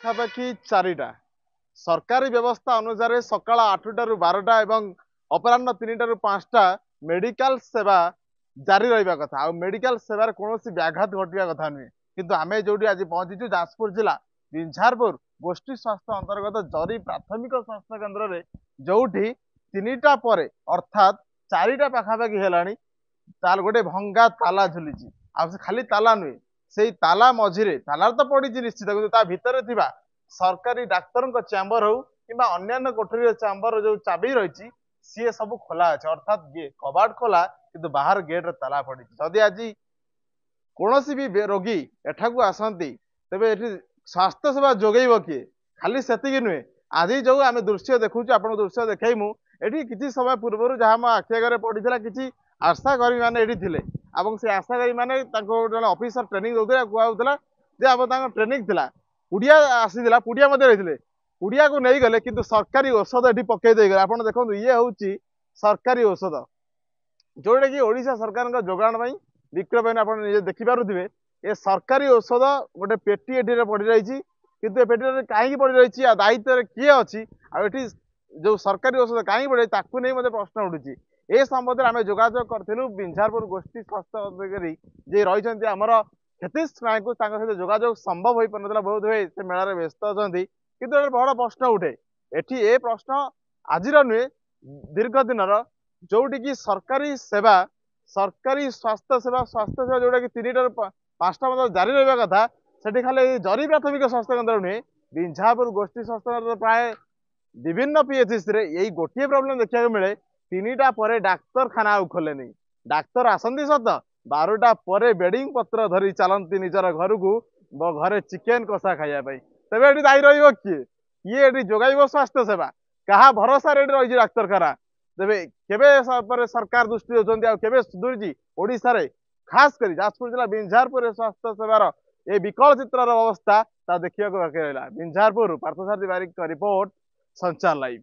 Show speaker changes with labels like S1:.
S1: पाखापाखि चारिटा सरकारी व्यवस्था अनुसार सकाळ 8टारू 12टा एवं अपराह्न 3टारू 5टा मेडिकल सेवा जारी रहा कथा आ मेडिकल सेवार कौन व्याघात घटा कथा नुहे किंतु आम जो आज पहुंचीचु जाजपुर जिला बिंझारपुर गोष्ठी स्वास्थ्य अंतर्गत जरी प्राथमिक स्वास्थ्य केन्द्र में जोठी 3टा पर अर्थात 4टा पाखापाखि है गोटे भंगा ताला झुली खाली ताला नुहे से ताला मझिरे तालार तो पड़ी निश्चित किंतु ता भितर थिबा सरकारी डाक्तर चैम्बर हो कि अन्य कोठरी चैम्बर जो चाबी रही सी सब खोला अच्छे अर्थात कबाट खोला किंतु बाहर गेट ताला पड़ी जदि आज कौन भी रोगी एठाकू आसती तेरे ये स्वास्थ्य सेवा जोगेब किए खाली से नुहे आज जो आम दृश्य देखु आप दृश्य देखू ये किसी समय पूर्व जहाँ मो आखि आगे पड़ा कि आशाकर्मी मैंने थे से आशाकर्मी मैंने जन ऑफिसर ट्रेनिंग दूसरा कहूला ट्रेनिंग थिला पुड़िया आसीला पुड़िया रही पुड़िया को नहीं गले किंतु सरकारी औषध ये पकई देगले आप देखो ये हूँ सरकारी औषध जोटा कि ओडिशा सरकार जोगाण विक्रय आप देखिपे ये सरकारी औषध गोटे पेटी ये पड़ रही किंतु पेटी कहीं पड़ रही दायित्व किए अच्छी आठी जो सरकारी औषध कहीं पड़े ताकू नहीं मत प्रश्न उठुची ए संबंध में आम जोगाजोग करूँ बिंझारपुर गोष्ठी स्वास्थ्य अधिकारी जी रही आमर क्षतीश नायक सहित जोगाजोग संभव हो पार बहुत हुए से मेलार व्यस्त अच्छा किंतु बड़ प्रश्न उठे एटी ए प्रश्न आज नुहे दीर्घ दिन जोटि की सरकारी सेवा सरकारी स्वास्थ्य सेवा जोटा कि 3टारू 5टा जारी रहा कथा से खाली जरी प्राथमिक स्वास्थ्य केन्द्र नुहे बिंझारपुर गोष्ठी स्वास्थ्य केन्द्र प्राय विभिन्न पीएचसी यही गोटे प्रोब्लेम देखा मिले 3टा पर डाक्तरखाना खोले डाक्तर आसती सत 12टा पर बेडिंग पत्र धरी चलती निजर घर को घरे चिकेन कषा खायापी तेज ये दायी रे किए जोगाइब स्वास्थ्य सेवा क्या भरोसा रही डाक्तरखाना तेरे के सरकार दृष्टि देते सुधुरी ओडिशा रे खास कर जाजपुर जिला बिंझारपुर स्वास्थ्य सेवार ये विकल चित्र अवस्था देखा बाकी रहा बिंझारपुर पार्थसारथी बारिक रिपोर्ट संचार लाइव।